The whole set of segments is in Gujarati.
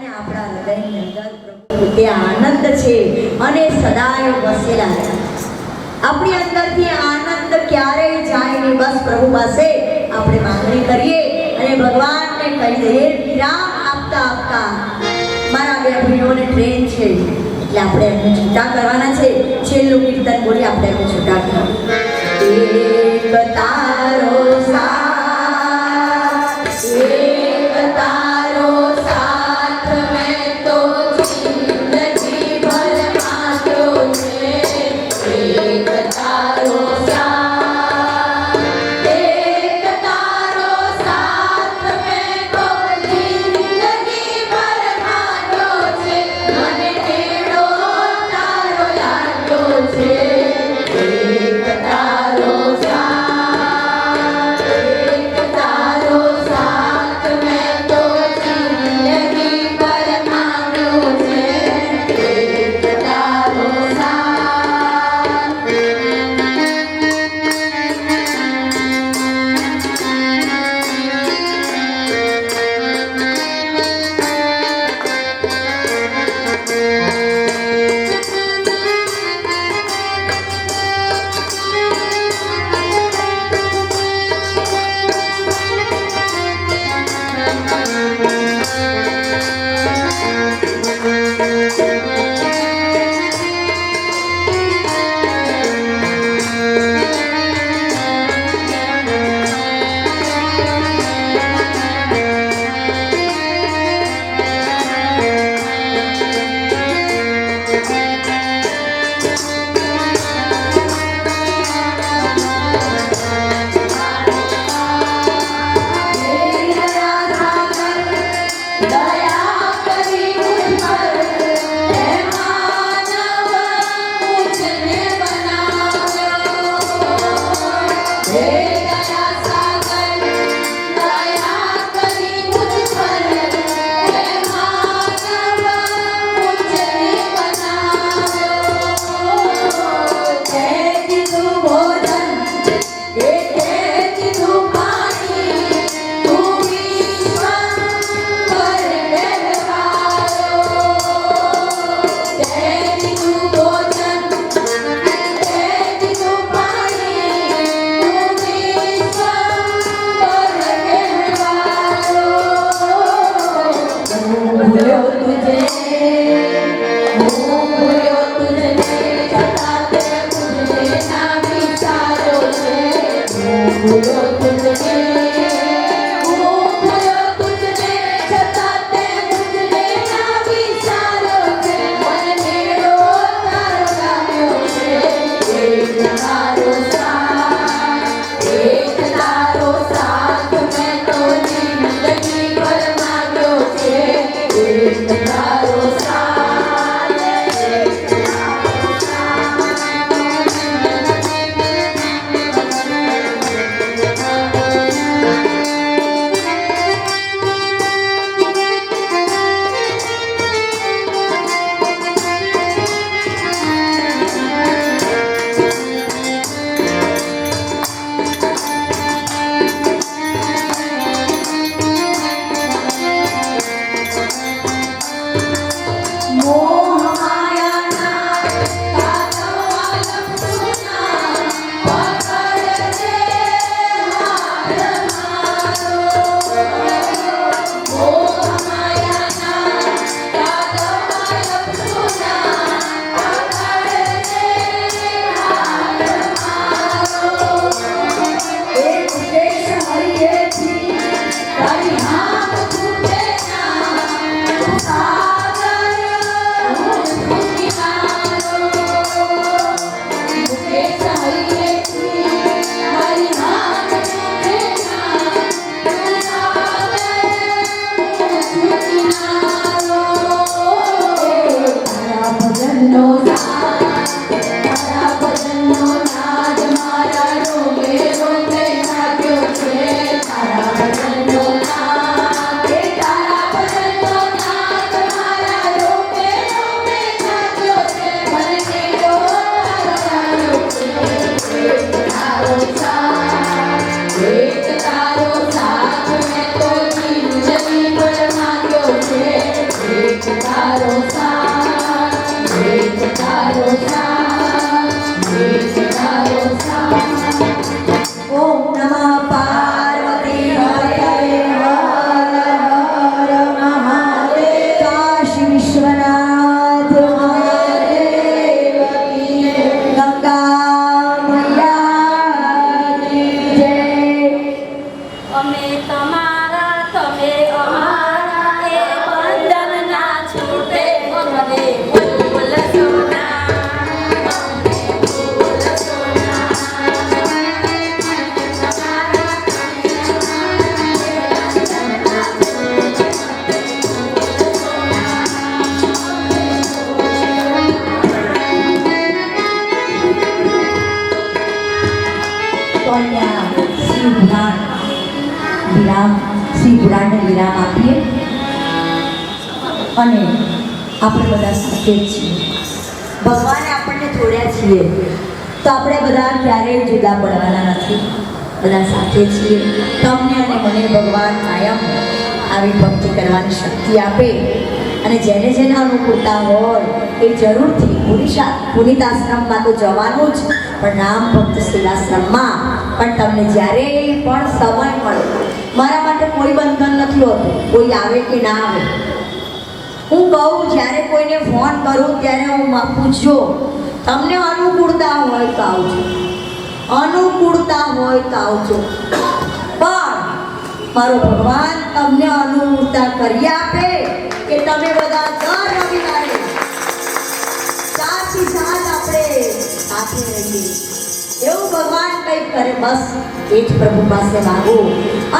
અને આપણા હૃદયની અંદર પ્રભુ તે આનંદ છે અને સદાય વસેલા રહે. આપણી અંદરથી આનંદ ક્યારેય જાય નહીં. બસ પ્રભુ પાસે આપણે માંગણી કરીએ અને ભગવાનને કહી દઈએ. વિરામ આપતા આપતા મારા બે ભાઈઓને ટ્રેન છે એટલે આપણે એમને છૂટા કરવાના છે. છેલ્લું કીર્તન બોલી આપણે એમને છૂટા કરવા. એક તારો સાથ, એક તારો સાથ મેં તો જિંદગી ભર માંગ્યો છે. એક તારો સાથ, એક તારો સાથ મેં તો જિંદગી ભર માંગ્યો છે. મને તેડો તારો લાગ્યો છે. એક તારો સાથ, એક તારો સાથ મેં તો જિંદગી ભર માંગ્યો છે. એક તારો સાથ. વાર્તાને વિરામ આપીએ અને આપણે બધા સાથે જ છીએ. ભગવાને આપણને છોડ્યા છીએ તો આપણે બધા ક્યારેય જુદા પડવાના નથી. બધા સાથે છીએ. તમને અને મને ભગવાન કાયમ આવી ભક્તિ કરવાની શક્તિ આપે અને જેને જેને અનુકૂળતા હોય એ જરૂરથી પુનિતાશ્રમમાં તો જવાનું જ, પણ રામ ભક્ત સેવાશ્રમમાં પણ તમને જ્યારે પણ સમય મળે, મારા માટે કોઈ બંધન નથી હોતું, કોઈ આવે કે ના આવે. હું કહું જ્યારે કોઈને ફોન કરું ત્યારે હું પૂછજો તમને અનુકૂળતા હોય તો આવજો, અનુકૂળતા હોય તો આવજો. પણ મારો ભગવાન તમને અનુકૂળતા કરી આપે કે તમે બધા દર રવિવારે સાથી સાથ આપણે સાથે રહીએ, એવું ભગવાન કંઈક કરે. બસ એ જ પ્રભુ પાસે માંગો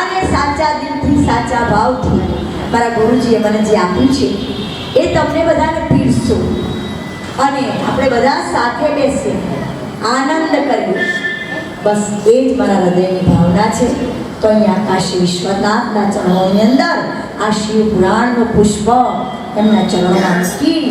અને સાચા દિલથી સાચા ભાવથી મારા ગુરુજીએ મને જે આપ્યું છે એ તમને બધાને પીરસો અને આપણે બધા સાથે બેસી આનંદ કરીએ. બસ એ જ મારા હૃદયની ભાવના છે. તો અહીંયા કાશી વિશ્વનાથના ચરણોની અંદર આ શિવ પુરાણનું પુષ્પ એમના ચરણોમાં મૂકી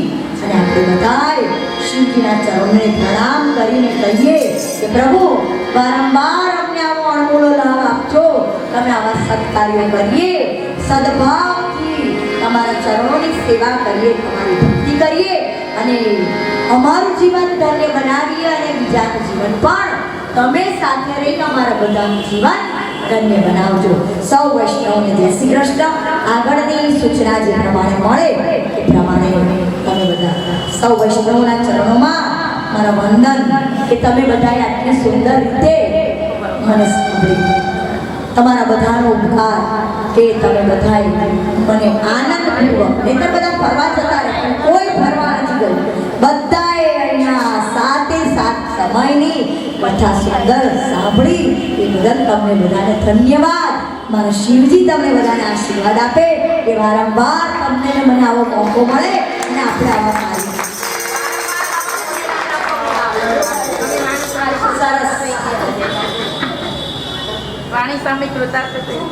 અને આપણે બધાએ શિવજીના ચરણોને પ્રણામ કરીને કહીએ કે પ્રભુ વારંવાર અમને આવો અણમોલો લાભ આપજો. તમે આવા સત્કાર્યો કરીએ, સદભાવથી તમારા ચરણોની સેવા કરીએ, તમારી ભક્તિ કરીએ અને અમારું જીવન ધન્ય બનાવીએ અને બીજાનું જીવન પણ તમે સાથે રહીને અમારા બધાનું જીવન ધન્ય બનાવજો. સૌ વૈષ્ણવને જય શ્રી કૃષ્ણ. આગળની સૂચના જે પ્રમાણે મળે એ પ્રમાણે તમે બધા સૌ વૈષ્ણવના ચરણોમાં મારા વંદન કે તમે બધાએ આટલી સુંદર રીતે મને સાંભળી. તમારા બધાનો ઉપકાર કે તમે બધાએ મને આનંદપૂર્વક, નહીંતર બધા ફરવા જતા રહે પણ કોઈ ફરવા નથી ગયું. બધાએ અહીંયા સાથે સાત સમયની કથા સુંદર સાંભળી એ બદલ તમને બધાને ધન્યવાદ. મારા શિવજી તમને બધાને આશીર્વાદ આપે કે વારંવાર તમને મને આવો મોકો મળે અને આપણે આવા કાર્ય સરસ વાણી સામે કૃતાર્થ થઈ.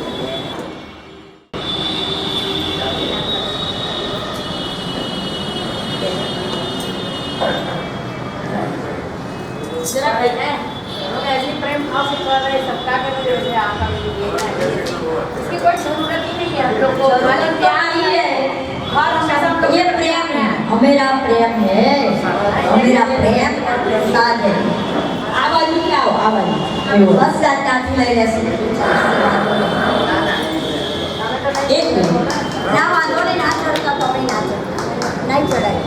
जरा कहते हैं लोग ऐसे प्रेम भाव से कर रहे, सबका कर रहे हैं, आपका भी ये है, इसकी कोई जरूरत ही नहीं है. हम लोग को मतलब प्यार ही है और हमेशा हम लोग ये प्रेम है, मेरा प्रेम है, मेरा प्रेम प्रसाद है. आवाज क्या हो आवाज बस जाता ले जैसे एक ना वालों ने ना चढ़ता तो भी ना चढ़ता नहीं चढ़ाई.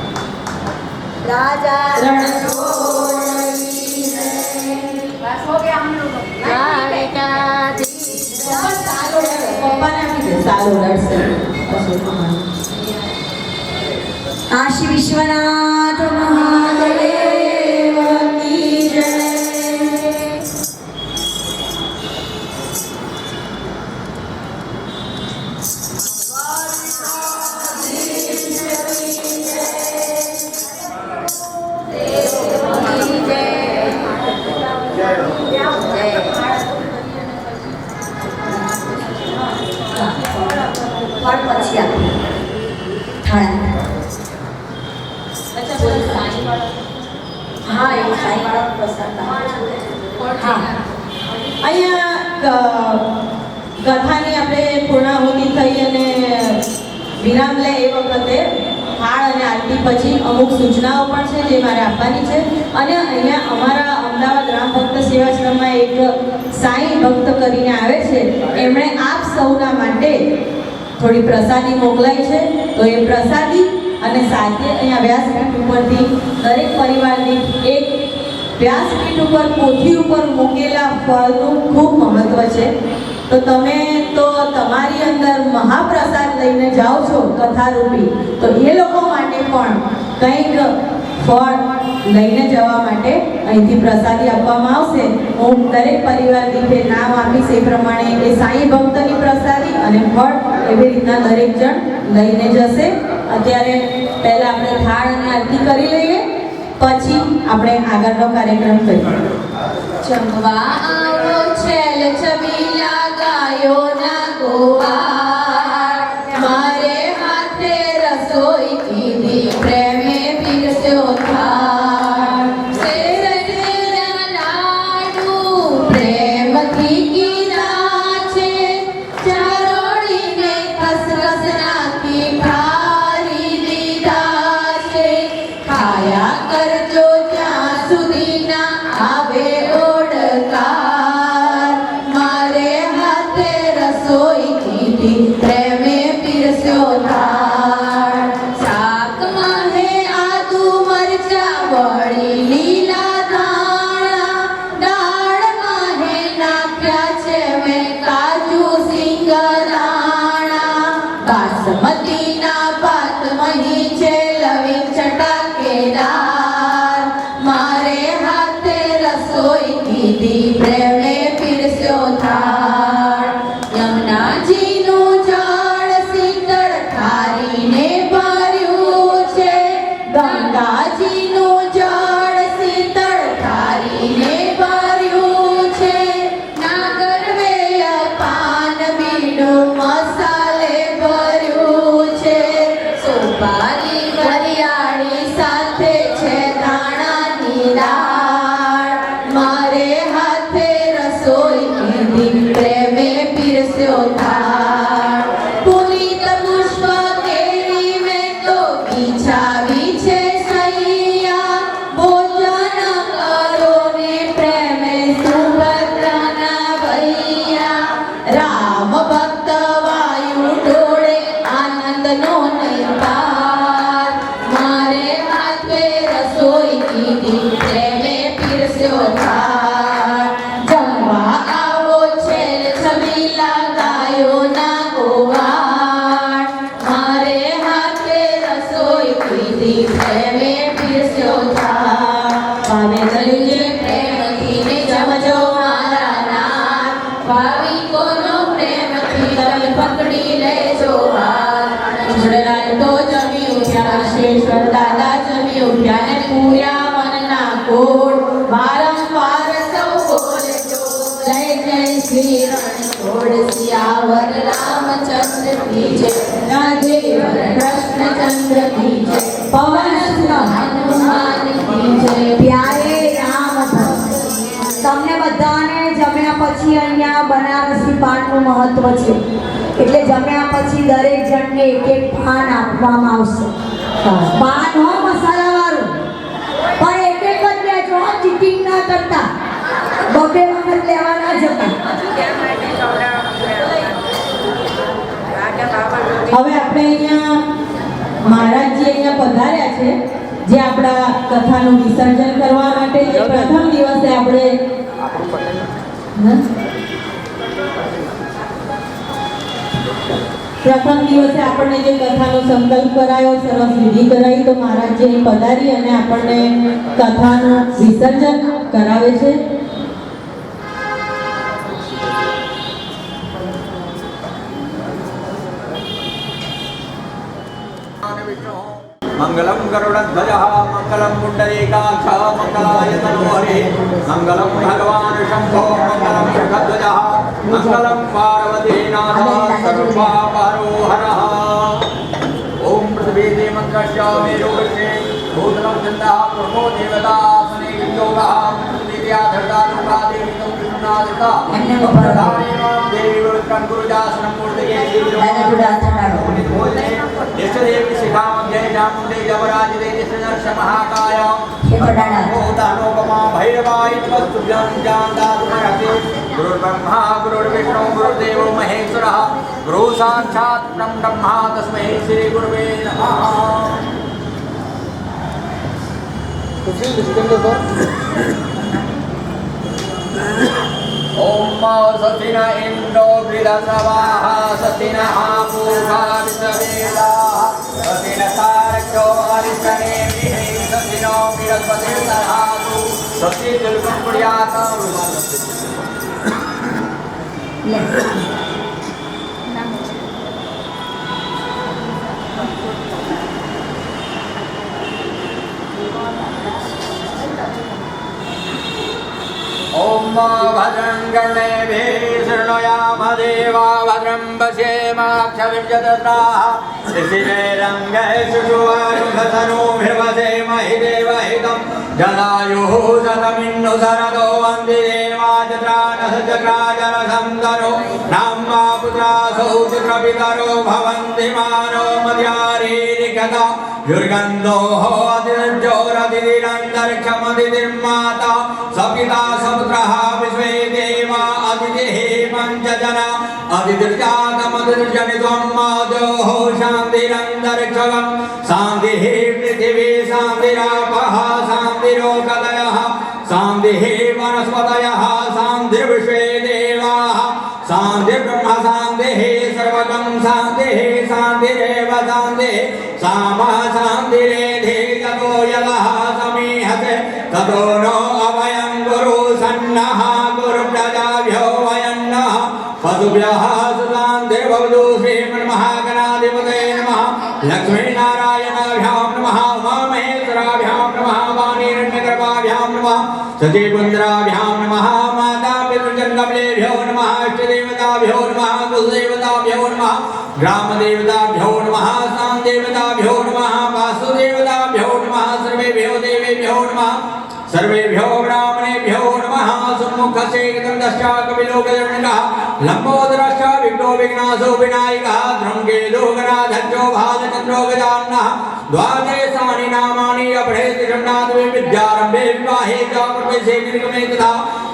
राजा बस हो गया हम लोग पप्पा ने भी सालों लड़से काशी विश्वनाथ महादेव की जय. પછી આપણે થાળા હા એ સાંઈવાળા પ્રસાદ. હા અહીંયા કથાની આપણે પૂર્ણાહુતિ થઈ અને વિરામ લે એ વખતે થાળ અને આરતી પછી અમુક સૂચનાઓ પણ છે જે મારે આપવાની છે. અને અહીંયા અમારા અમદાવાદ રામ ભક્ત સેવાશ્રમમાં એક સાંઈ ભક્ત કરીને આવે છે, એમણે આપ સૌના માટે થોડી પ્રસાદી મોકલાઈ છે. તો એ પ્રસાદી અને સાથે અહીંયા વ્યાસપીઠ ઉપરથી દરેક પરિવારની એક વ્યાસપીઠ ઉપર પોથી ઉપર મૂકેલા ફળનું ખૂબ મહત્વ છે. તો તમે તો તમારી અંદર મહાપ્રસાદ લઈને જાઓ છો કથારૂપી, તો એ લોકો માટે પણ કંઈક ફળ લઈને જવા માટે અહીંથી પ્રસાદી આપવામાં આવશે. હું દરેક પરિવાર દીઠે નામ આપીશ એ પ્રમાણે એ સાંઈ ભક્તની પ્રસાદી અને ફળ એવી રીતના દરેક જણ લઈને જશે. અત્યારે પહેલા આપણે થાળ અને આરતી કરી લઈએ, પછી આપણે આગળનો કાર્યક્રમ કરીએ. જમવા આવો છેલ છબીલા ગાયો ના ગોવા પ્રેમે પીરસ્યો થાળ શાકમાં હે આદુ મરચા વળી લીલા ધાણા દાળમાં હે નાખ્યા છે મેં કાજુ સિંગદાણા બાસમતીના ભાત મહી છે લવિંગ ચટાકેદાર મારે હાથે રસોઈ કીધી પ્રેમે પીરસ્યો થાળ યમુનાજીનું જળ શીતળ ઠારીને ભર્યું છે ગંગાજીનું જળ શીતળ ઠારીને ભર્યું છે નાગરવેલ પાન બીડું મસાલે ભર્યું છે સોપારી વરિયાળી સાથે છે દાણાની દાળ મારે હાથે રસોઈ કીધી પ્રેમે પીરસ્યો થાળ પુનિત પુષ્પ કેરી મેં તો બિછાવી છે સૈયા ભોજન કરો ને પ્રેમે સુભદ્રાના ભૈયા રામ ભક્ત વાયુ ડોળે આનંદનો નહીં પાર મારે હાથે રસોઈ કીધી પ્રેમે પીરસ્યો થાળ જમવા આવો છે છબીલા ગાયોના ગોવાળ મારે હાથે રસોઈ કીધી પ્રેમે પીરસ્યો થાળ ભાવે ગળ્યું જે પ્રેમથી ને જમજો મારા નાથ ભાવિકોનો પ્રેમથી તમે પકડી લેજો હાથ જોડેલાલ તો જમી ઉઠ્યા શેશ્વર દાદા જમી ઉઠ્યા ને પૂર્યા મનના કોટ વારંવાર સૌ બોલેજો જય જય શ્રી રણછોડ સિયાવર રામચંદ્ર કી જય રાધે કૃષ્ણચંદ્ર કી જય પવન સુત હનુમાન કી જય પ્યારે રામ ભક્ત તમને બધાને જમ્યા પછી અહીંયા બનારસી પાનનું મહત્વ છે એટલે જમ્યા પછી દરેક જણને એક એક પાન આપવામાં આવશે પાન હો મસાલાવાળું પણ એક એક જ લેજો ચીટિંગ ના કરતા બબે વખત લેવા ના જતા હવે આપણે અહીંયા મહારાજજી અહીંયા પધાર્યા છે જે આપણા કથાનું વિસર્જન કરવા માટે જે પ્રથમ દિવસે આપણે પ્રથમ દિવસે આપણને જે કથાનો સંકલ્પ કરાયો સરસ વિધિ કરાવી તો મહારાજજી અહીં પધારી અને આપણને કથાનું વિસર્જન કરાવે છે मंगलम गरुड़ध्वजः मंगलम पुंडरीकाक्ष मंगलाय तनोहरि मंगलम भगवान शंभो मंगलम शंखध्वजः मंगलम पार्वतीनाथ सर्वपापहरोहरः ओम पृथ्वी मंत्रस्य मेरुवृक्षे भूतलं चन्दः प्रभो देवतासने योगः विद्याधर्तानुपादेवितं कृष्णादिता प्रधानेन देवी वृत्रं गुरुदासनं मूर्तये देवी शिखामध्यै चामुण्डे जवराजिते निश्चर्ष महाकाय भूतानोपमा भैरवाय नमस्तुभ्यं जानदातुमहते गुरुर्ब्रह्मा गुरुर्विष्णु गुरुर्देवो महेश्वरः गुरु साक्षात् ब्रह्मा तस्मै श्री गुरुवे नमः ओम स्वस्ति न इंद्रो बृहस्पतिः स्वस्ति नः पूषा विश्ववेदाः स्वस्ति न सारक्षो अरिष्टनेमिः स्वस्ति नो बृहस्पतिर्दधातु स्वस्ति दुर्गं कुर्यात् ओम भद्रं कर्णेभिः शृणुयाम देवा भद्रं पश्येमाक्षविर्यजत्राः ऋषिभिरङ्गैः शुशुवारुधतनूभिर्वसेमहि देवहितं जलायुः शतमिन्नु शरदो वन्दे देवाचक्रानसचक्राजलसं तनु नाम्ना पुत्रासौ चित्रपितरो भवन्ति मानो मध्यारीरिकता युर्गन्धोः अतिरज्जोरतिरन्तरिक्षमतिर्माता सपिता सपुत्रः विश्वे देवा अतिथिः पञ्चजना अतिर्जातमतिर्जनित्वं मादोः शान्तिरन्तरिक्षगं शान्तिः पृथिवी शान्तिरापः शान्तिरोगदयः शान्तिः वनस्पतयः शान्तिर्विश्वे देवाः शान्तिर्ब्रह्म शान्तिः सर्वगं शान्तिः शान्तिरेव शान्तिः सामा शान्तिरेधे ततो यदः समीहते ततो नो अभयं गुरु सन्नः गुरुप्रजाभ्यो वयन्नः पशुभ्यः सुशान्तिर्भवतु श्रीमन्महागणाधिपतये नमः लक्ष्मीनारायणाभ्यां नमः उमामहेश्वराभ्यां नमः वाणीरण्यगर्भाभ्यां नमः सतीपुन्द्राभ्यां नमः मातापितृजनकमलेभ्यो नमः इष्टदेवताभ्यो नमः कुलदेवताभ्यो नमः ग्रामदेवताभ्यो नमः स्थानदेवताभ्यो नमः वासुदेवताभ्यो नमः सर्वेभ्यो देवेभ्यो नमः सर्वेभ्यो ब्राह्मणेभ्यो नमः सुमुखस्य कपिलो गजर्णकः लंबोदरश्च विघ्नो विघ्नासो विनायकः धृङ्गेदो गणाधर्जो भालचन्द्रो गजाननः द्वादशानि नामानि अभ्रेति षण्णादि विद्यारम्भे विवाहे च प्रवेशे निर्गमे तथा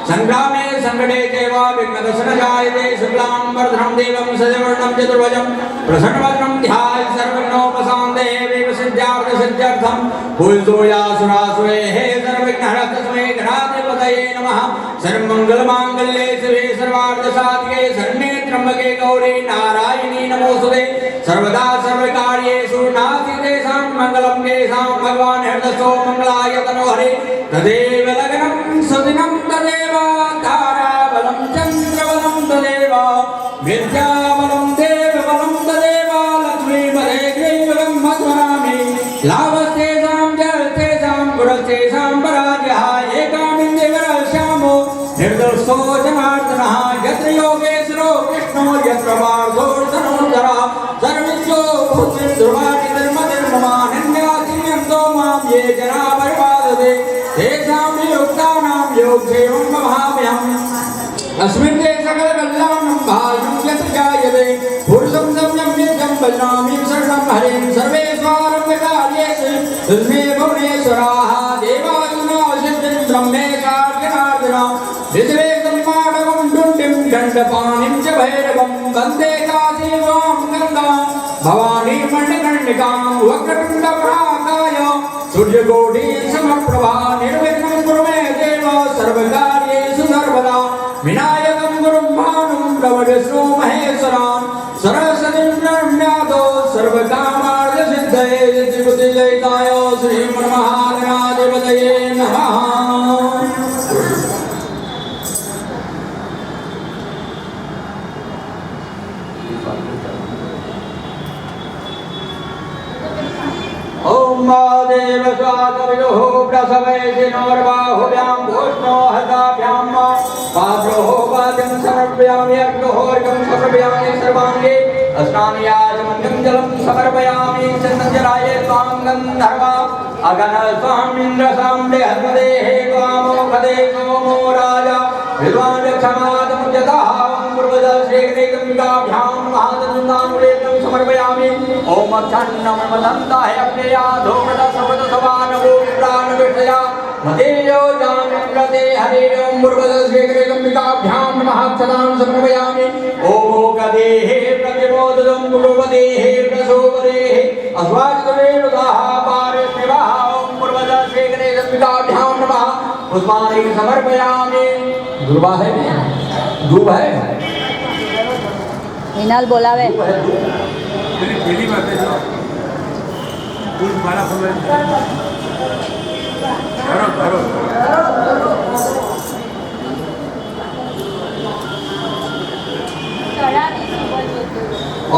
संग्रामे संकटे चैव विघ्नदशनजायते शुक्लाम्बरधरं देवं सजवर्णं चतुर्भुजं प्रसन्नवदनं ध्याय सर्वविघ्नोपशान्ते विघ्नसिद्ध्यार्थसिद्ध्यर्थं कुलतोयासुरासुरेः सर्वविघ्नहरस्तस्मै गणाधिपतये नमः सर्वमङ्गलमाङ्गल्ये शिवे सर्वार्थसाधिके शरण्ये त्र्यम्बके गौरी नारायणी नमोस्तुते सर्वदा सर्वकार्येषु नास्ति तेषां मङ्गलं केषां भगवान् हृदस्थो मङ्गलाय तनोहरे तदेव लग्नं सुदिनं तदेव ताराबलं चन्द्रबलं तदेव विद्याबलं देवबलं तदेव लक्ष्मीपदे ग्रीवलं स्मरामि लाभस्तेषां जयस्तेषां गुरस्तेषां पराजयः एकामिन्द्रियश्यामो निर्दोषो जनार्दनः यत्र योगेश्वरो कृष्णो यत्र पार्थोऽर्जुनोत्तरः सर्वज्ञो भूतिर्ध्रुवादिधर्मधर्ममानन्यासीयन्तो मां ये जना परिपालते तेषां योक्तानां योगक्षेमं वहाम्यहम् अस्मिन् ते सकलकल्याणं भाग्यं यत्र जायते पुरुषं संयम्यं भजामि शरणं हरिं सर्वेश्वरं तस्मै भुवनेश्वराः देवाजुनासिद्धिं ब्रह्मेशार्जनार्दना विश्वेशं माधवं टुण्डिं दण्डपाणिं च भैरवं वन्दे काशीवां गङ्गां भवानी मणिकर्णिकां वक्रतुण्डमहाकाय सूर्यकोटि समप्रभा निर्विघ्नं कुरु मे देव सर्वकार्येषु सर्वदा विनायकं गुरुं भानुं प्रवदस्नु महेश्वरान् सरस्वतीं प्रणम्यातो सर्वकामार्थसिद्धये सिद्धिबुद्धिलयिताय श्रीमन्महागणाधिपतये नमः। ओम महादेव स्वागविदुः प्रसवैशिनोर्बाहुभ्यां भूष्णो हताभ्यां पाद्रोः पाद्यं समर्पयामि अर्घ्योर्घ्यं समर्पयामि सर्वाङ्गे स्नानयाचमन्यं जलं समर्पयामि चन्दनजलाय त्वां गन्धर्वा अगनस्वामिन्द्रसां देहस्मदेः त्वामोखदे सोमो राजा विद्वान् क्षमादमुद्यतः श्रीगणेशभ्यां महादन्तानुलेपनं समर्पयामि ओम छन्नमदन्ताय अग्नेयाधोमृत सपदसवानवो प्राणविषया मदेयो जामिन्द्रते हरे ओम पूर्वद श्रीगणेशभ्यां नमः क्षतां समर्पयामि ओम गदेः प्रतिमोदनं गुरुवदेः प्रसोवदेः अस्वास्तुरेणुदाः पारिष्णिवः ओम पूर्वद श्रीगणेशभ्यां नमः पुष्पाणि समर्पयामि। दुर्वा है धूप है हिनाल बोलावे दिल्ली में आते हैं कुछ बड़ा समय करो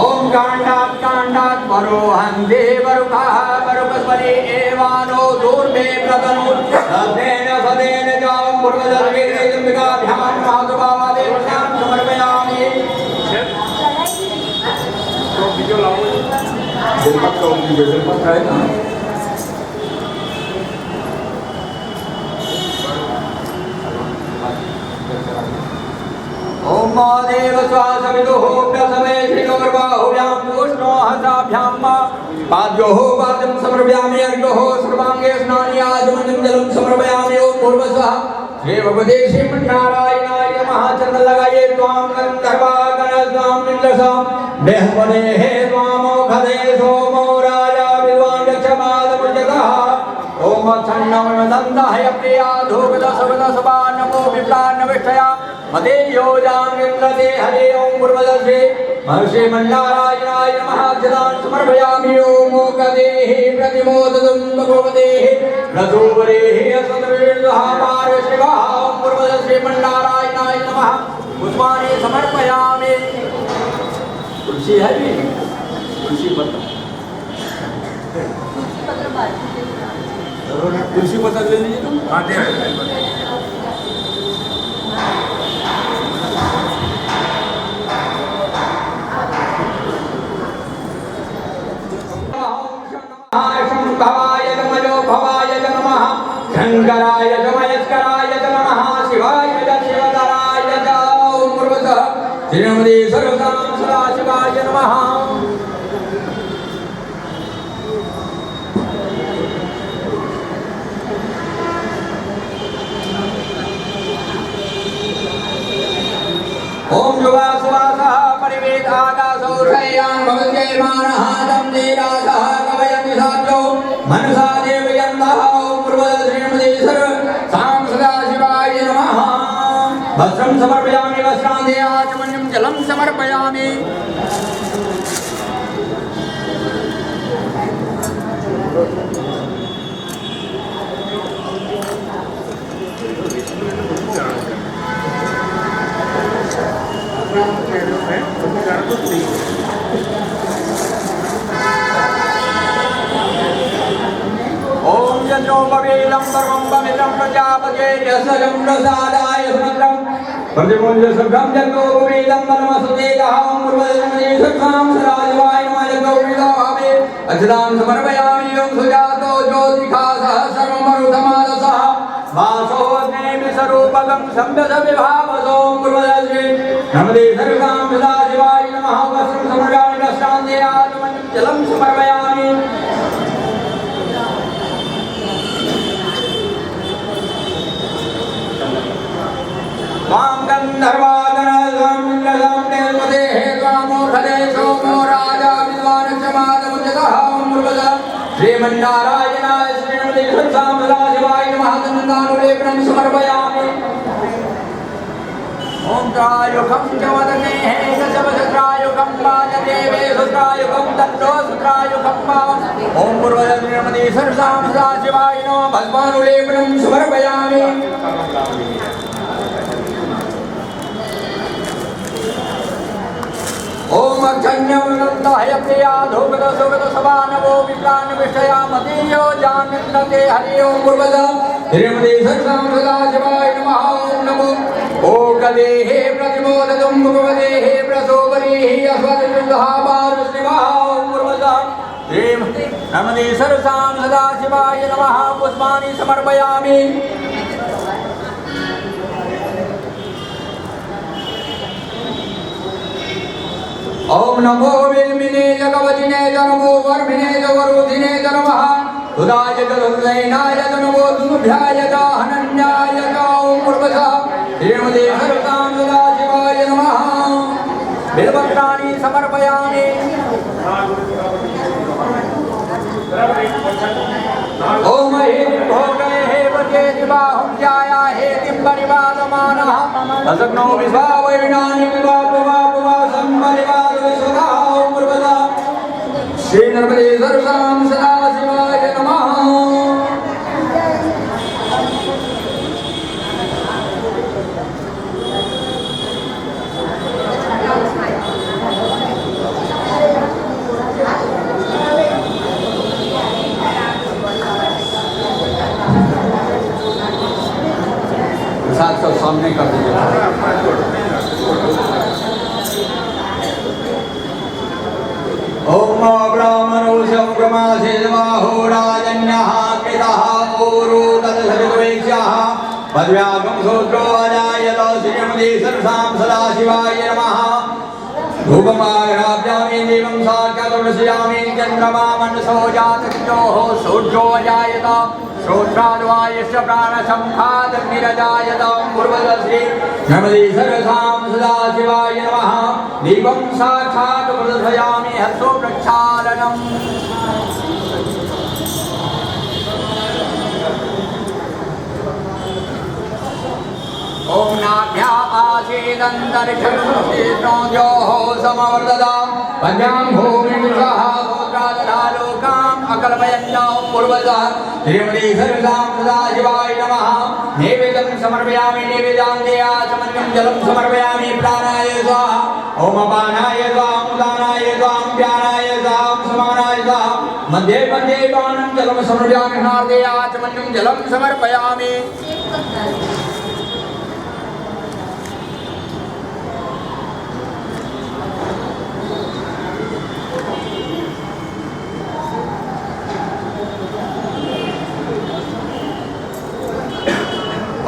ओम कांडात परोहं देवरुकाः परुपस्परे एवानो दूर्मे प्रतनु सदेन जावं पूर्वजर्गेन्द्रिकाभ्यां मातुभावादेवतां समर्पयामि। तो वीडियो लाओ बेलपत्र है ना ओम महादेव स्वासविदुः प्रसवेशिनोर्बाहुभ्यां पूष्णो हस्ताभ्यां पाद्योः पाद्यं समर्पयामि अर्घ्योः सर्वाङ्गे स्नानयाचमन्यं जलं समर्पयामि ओम पूर्वस्वः श्री भगवते श्रीमन्नारायणाय नमः। चंद्र लगाइए त्वां गंधर्वागण त्वां इंद्रसां देहपदे हे त्वामोखदे सोमो राजा विद्वान् यक्षमादमुजगः। ओम छन्नमदन्ताय प्रिया धूपद सबद सबा नमो विप्लान्नविष्टया मदे योजांगिन्द्रते हरे ओम पूर्वदर्शे महर्षि मन्नारायणाय नमः। जलान् समर्पयामि ओम मोकदेहि प्रतिमोदतं भगवतेहि रघुवरेहि असद्विर्दः पार्श्वः ओम पूर्वदर्शे मन्नारायणाय नमः। पुष्पाणि समर्पयामि। तुलसी है भी तुलसी पत्र तुलसी पत्र ले लीजिए तुम। हाँ दे भवाय नमो भवाय नमः। शंकराय च महेश्वराय च नमः। शिवाय च शिवधराय च ओम पूर्वतः श्रीमते सर्वसां सदाशिवाय नमः। ओम जुवासुवासः परिवेद आकाशौ शय्यां भवत्यमानः तं देवासः कवयन्ति साध्यो मनसा देवयन्तः। ओम पूर्वतः श्रीमते सर्वसां सदाशिवाय नमः। वस्त्रं समर्पयामि वस्त्रान्ते आचमन्यं जलं समर्पयामि। ओम यज्ञो बवेलं सर्वं बमित्रं प्रजापते यस्यं प्रसादाय समग्रं प्रतिमूल्य सभ्रं यज्ञो बवेलं परमसुतेजः। ओम पूर्वजन्मनि सत्सां सदाशिवाय नमः। यज्ञो विदावे अक्षतां समर्पयामि। ओम सुजातो ज्योतिखासः सर्वमरुतमानसः वासो अग्निमिषरूपकं संव्यस विभावसो। ओम पूर्वजन्मनि नमते सर्वसां सदाशिवाय नमः। वस्त्रं समर्पयामि वस्त्रान्ते आचमन्यं जलं समर्पयामि। त्वां गन्धर्वागण त्वां इंद्रसां देवपदे हे त्वामोखदे सोमो राजा विद्वान् यक्षमादमुजगः। ओम पूर्वतः श्रीमन्नारायणाय श्रीमते सर्वसां सदाशिवाय नमः। गन्धानुलेपनं समर्पयामि। ओम त्रायुकं च वदने हे दशवसत्रायुकं वाजदेवे सुत्रायुकं तन्नो सुत्रायुकं वा। ओम पूर्वतः श्रीमते सर्वसां सदाशिवाय नमः। भस्मानुलेपनं समर्पयामि। ओम अक्षण्यवनन्दाय प्रिया धूपद सुगद सभा नमो विप्लान्नविष्टया मदे योजान्विन्द्रते हरि ओम पूर्वतः श्रीमते सर्वसां सदाशिवाय नमः। ओम नमो ओकदेहे प्रतिमोदतं भगवतेः प्रसोपरिः अस्वद्विर्दः पार्श्वः ओम पूर्वतः श्रीमते नमते सर्वसां सदाशिवाय नमः। पुष्पाणि समर्पयामि। ओम नमो विल्मिने जगवतिने च नमो वर्मिने च वरुधिने च नमः। सुदाय च सुदैनाय च नमो दुर्भ्याय च हनन्याय च ओम पूर्वतः श्रीमते सर्वसां सदाशिवाय नमः। बिल्वपत्राणि समर्पयामि। ओम हे भोगे हे वजे दिवाहुं जाया हे तिम्बरिवादमानः असग्नो विश्वावैनानि विवापवापवा संपरिवाद विश्वदा। ओम पूर्वतः श्री नर्मदे सर्वसां सदाशिवाय नमः। प्रसाद सब सामने कर दीजिए। ओम ब्राह्मणो संक्रमासे नमो राजन्यः कृतः ओरो तदसविवेक्ष्यः पद्व्यागं सूत्रो अजायत श्रीमते सर्वसां सदाशिवाय नमः। धूपमाघ्राभ्यामि देवं साक्षात् दर्शयामि चन्द्रमा मनसो जातज्ञोः सूर्यो अजायत श्रोत्राद्वायश्च प्राणसंघातग्निरजायतां पूर्वदश्री नर्मदे सर्वसां सदाशिवाय नमः। दीपं साक्षात् प्रदर्शयामि हस्तो प्रक्षालनम्। ओम नाभ्या आसीदन्तरिक्षणोऽद्योः समवर्ततां पद्यां भूमिर्विषः सोत्रादधालोकाम् अकल्पयन्तां पूर्वजः श्रीमती सर्वसां सदाशिवाय नमः। नैवेद्यं समर्पयामि नैवेद्यान्ते आचमन्यं जलं समर्पयामि प्राणाय स्वाहा। ओम अपानाय स्वाहा उदानाय स्वाहा व्यानाय स्वाहा समानाय स्वाहा। मध्ये मध्ये पानं जलं समर्पयामि नार्दे आचमन्यं जलं समर्पयामि।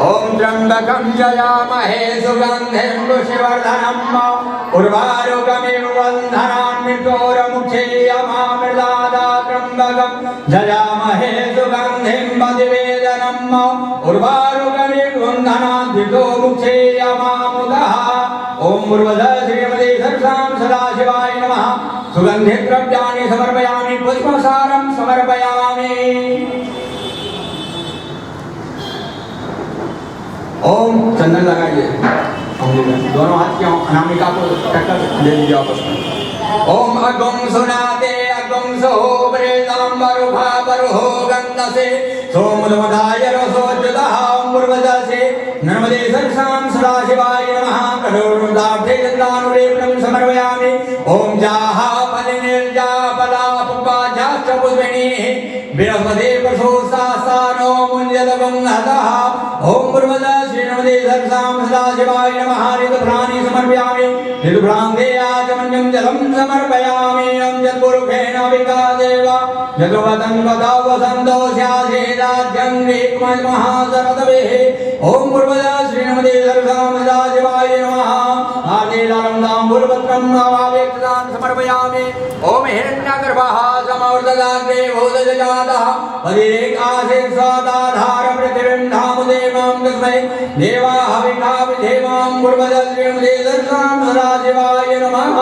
ओम त्र्यंबकं जयामहे सुगंधिं पुष्टिवर्धनम् उर्वारुकमिव वन्धनान् मृत्योर्मुक्षीयमामृतादा त्र्यंबकं जयामहे सुगंधिं पतिवेदनम् उर्वारुकमिव वन्धनान् मृत्योर्मुक्षीयमामुदः। ओम पूर्वजः श्रीमती सर्वसां सदाशिवाय नमः। सुगन्धिद्रव्याणि समर्पयामि पुष्पसारं समर्पयामि। ओम चंदन लगाइए दोनों हाथ की अनामिका को टक्कर दे दीजिए आपस में। ओम अगम सुनाते अगम सहो प्रेतम बरुभा बरुहो गंधसे सोमदमदाय रसोज्जतः पूर्वजसे नर्मदे सर्वसां सदाशिवाय नमः। कठोरदाब्धे चंदानुलेपनं समर्पयामि। ओम जाहा फलिनिर्जा फला पुष्पाजाश्च पुष्पिणीः बृहस्पति प्रसोसासानो मुञ्जतगुंहतः। ओम पूर्वजः श्रीमते सर्वसां सदाशिवाय नमः। ऋतुभ्राणि समर्पयामि ऋतुभ्रान्ते आचमन्यं जलं समर्पयामि। यद्पुरुषेण विकादेव यद्वदन् वदाव वसन्तो स्यासेदाद्यं महाशरदवेः। ओम पूर्वजः श्रीमते सर्वसां सदाशिवाय नमः। आदेलालं ताम्बूलपत्रम् अवावेक्तां समर्पयामि। ओम हिरण्यगर्भः समवर्तदाग्रे भूतजातः पदिरेकासीत् स्वादाधार पृथिवीं धामुदेवां तस्मै देवाः विकाविधेवां पूर्वजः श्रीमते सर्वसां सदाशिवाय नमः।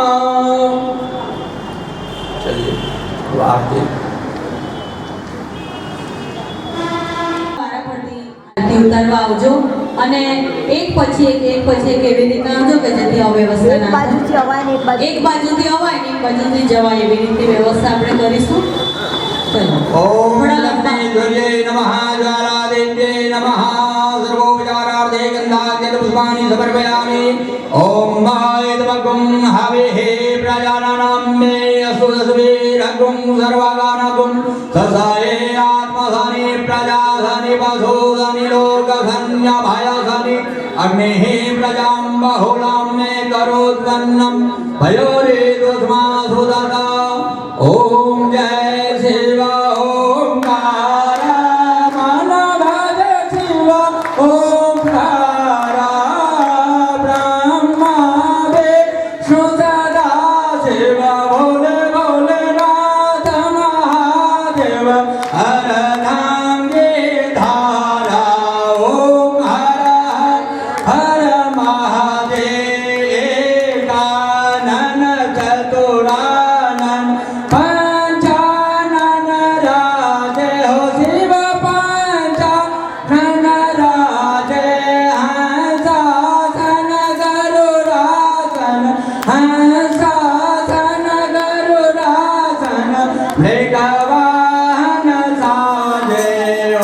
चलिए आरती આરતી ઉતારવા આવજો અને એક પછી એક એવી રીતના આવજો કે જેથી અવ્યવસ્થા એક ના બાજુથી અવાય ને એક બાજુથી અવાય ને એક બાજુથી જવાય એવી રીતે વ્યવસ્થા આપણે કરીશું. ચલો ओम थोड़ा लक्ष्मी सूर्ये नमः ज्वालादेव्ये नमः सर्वोपचारार्थे गन्धाद्यत पुष्पाणि समर्पयामि। ओम मायद्वगुं हविः प्रजानानां मे असुरसुवीरगुं सर्वगानगुं ससाये आत्मसनि प्रजासनि पशुसनि लोकसन्यभयसनि अग्निः प्रजां बहुलां मे करोद्वन्नं भयोरेतुस्मासु तथा। ओम जय शिव ओंकार मन भज शिव ओंकार ब्रह्मा विष्णु सदा शिव भोले भोलेनाथ महादेव हर नांगे धारा। ओम हर हर महादेव कानन चतुरानन पंचानन राजे हो शिव पंचानन राजे हंसासन गरुरासन हंसासन गरुरासन मृगवाहन साजे।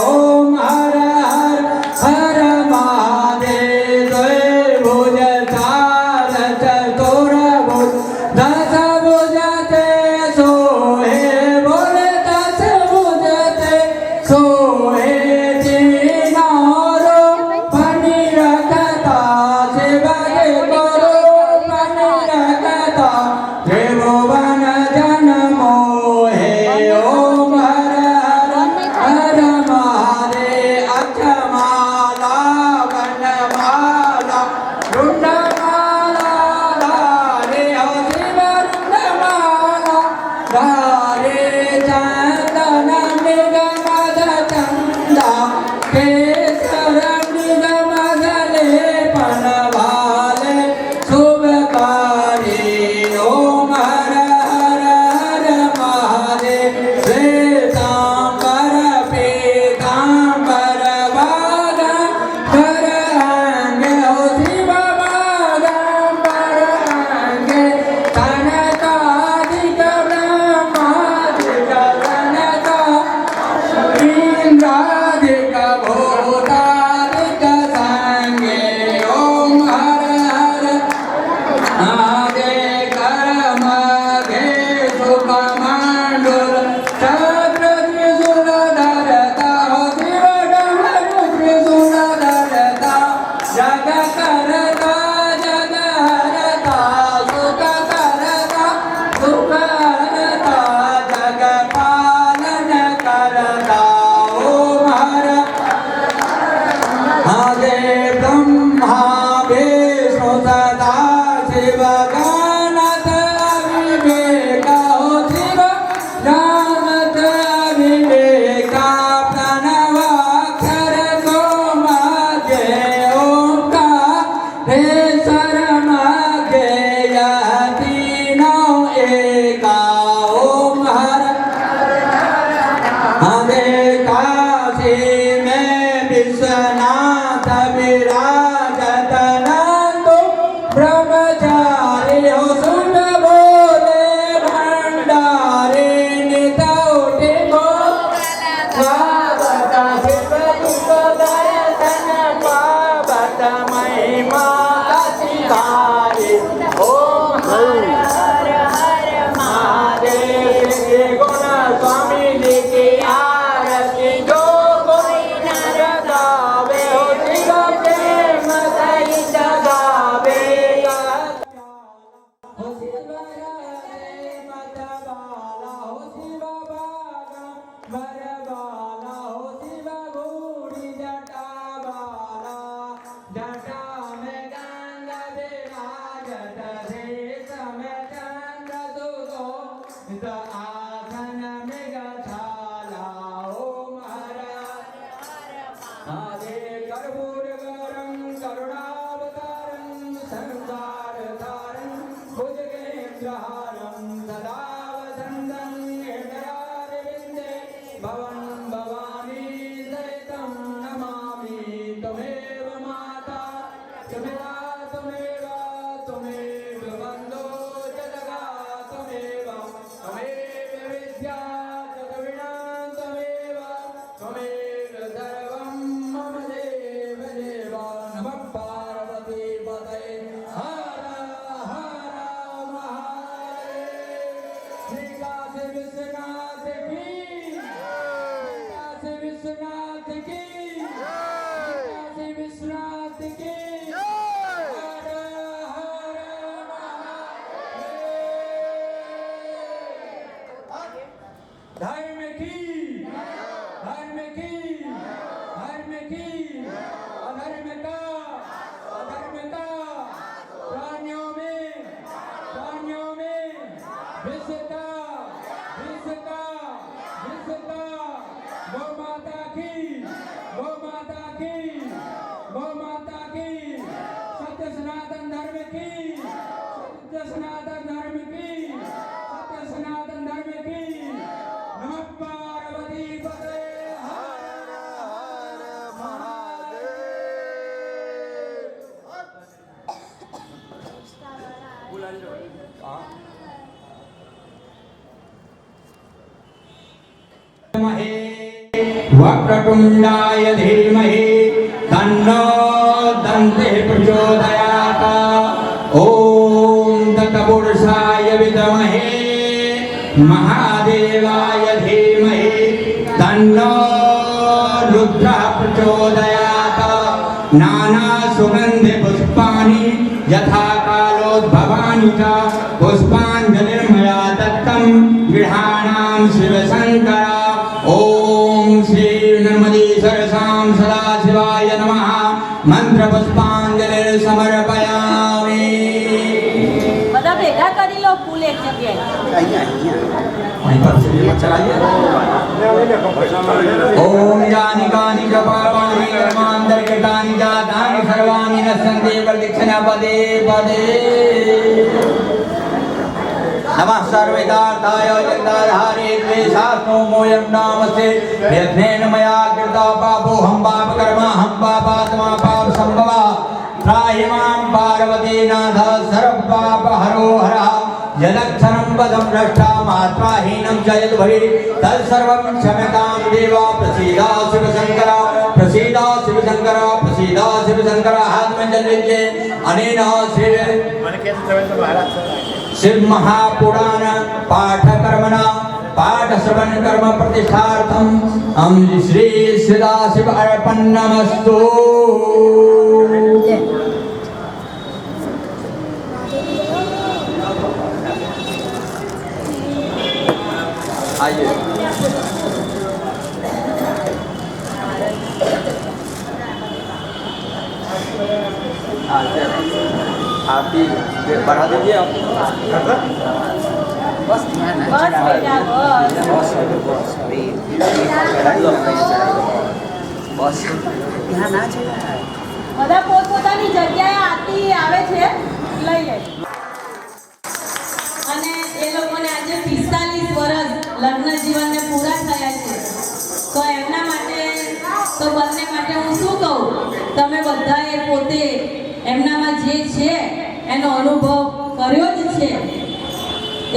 ओम हर हर हर महादेव भुज चार चतुर्भुज दस भुजते सोहे बोले दस भुजते सोहे तीनों फणि रखता शिव के करो फणि रखता त्रिभुवन जन मोहे। ओम मेघा छाला ओम हर आदे कर्पूर गौरं करुणावतारं संसार सारं भुजगेन्द्रहारं सदा वसन्तं हृदयारविन्दे भवं भवानी सहितं नमामि त्वमेव माता त्वमेव त्वमेव बन्धो जगदा त्वमेव विद्या जगविना त्वमेव सर्वं मम देव देव नमः पार्वती पतये हर हर महादेव श्री काशी विश्वनाथ की काशी विश्वनाथ की काशी विश्वनाथ की हर हर महादेव धर्म की अधर्म का प्राणियों में विष का गौ माता की सत्य सनातन धर्म की नमः पार्वती पतये हर हर महादेव। वक्रतुण्डाय धीमहि तन्नो दन्तिः प्रचोदयात् ॐ तत्पुरुषाय विद्महे महादेवाय धीमहि तन्नो रुद्रः प्रचोदयात् नानासुगन्धि पुष्पाणि यथा कालोद्भवानि च पुष्पाञ्जलिर्मया दत्तं गृहाणां शिवशङ्कर ओम श्री नर्मदीश्वरसां सदाशिवाय नमः मंत्र पुष्पांजलि समर्पयामि। બધા ભેગા કરી લો ફૂલ એક જગ્યાએ वहीं पर से ये चलाइए। ओम जानि कानि च पापानि कर्मान्तर्गतानि च तानि सर्वाणि नश्यन्ति प्रदक्षिणा पदे पदे। नमः सर्वेदार्थाय जगदाधारे द्वेषास्तोमोऽयं नामस्ते यत्नेन मया कृता पापो हम पापकर्म हम पापात्मा पाप संभवा त्राहि मां पार्वती नाथ सर्वपापहरो हरः यदक्षरं पदं भ्रष्टा मात्राहीनं च यद्भवि तत्सर्वं क्षम्यतां देव प्रसीद शिवशङ्कर प्रसीद शिवशङ्कर प्रसीद शिवशङ्कर आत्मजन्ये अनेन शिव महापुराण पाठ कर्मणा पाठ श्रवण कर्म प्रतिष्ठार्थम हम श्री सदाशिव अर्पणमस्तु। आइए आरती बढ़ा दीजिए आप। બસ બેટા બસ બધા પોતપોતાની જગ્યાએ આરતી આવે છે લઈ લે અને એ લોકોને આજે 45 વર્ષ લગ્ન જીવનને પૂરા થયા છે તો એમના માટે તો બંને માટે હું શું કહું તમે બધાએ પોતે એમનામાં જે છે એનો અનુભવ કર્યો જ છે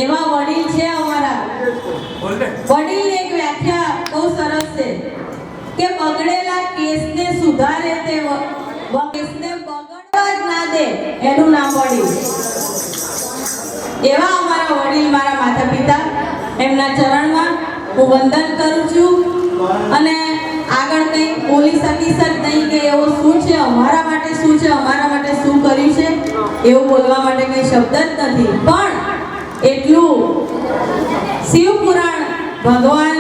એવા વડીલ છે અમારા વડીલની એક વ્યાખ્યા બહુ સરસ છે કે બગડેલા કેસને સુધારે તે કેસને બગડવા જ ના દે એનું નામ વડીલ એવા અમારા વડીલ મારા માતા પિતા એમના ચરણમાં હું વંદન કરું છું અને આગળ કંઈ બોલી શકીશ જ નહીં કે એવો શું છે અમારા માટે શું છે અમારા માટે શું કર્યું છે એવું બોલવા માટે કંઈ શબ્દ જ નથી પણ એટલું શિવપુરાણ ભગવાન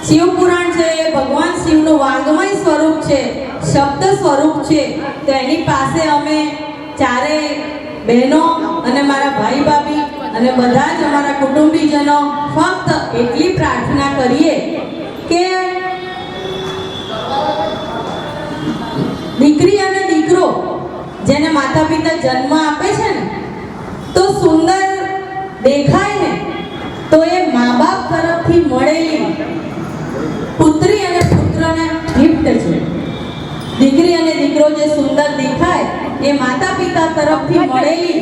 શિવપુરાણ છે એ ભગવાન શિવનું વાંગમય સ્વરૂપ છે શબ્દ સ્વરૂપ છે તો એની પાસે અમે ચારે બહેનો અને મારા ભાઈ ભાભી અને બધા જ અમારા કુટુંબીજનો ફક્ત એટલી પ્રાર્થના જેને માતા પિતા જન્મ આપે છે ને, તો સુંદર દેખાય ને તો એ મા બાપ તરફથી મળેલી પુત્રી અને પુત્રને ગિફ્ટ છે. દીકરી અને દીકરો જે સુંદર દેખાય એ માતા પિતા તરફથી મળેલી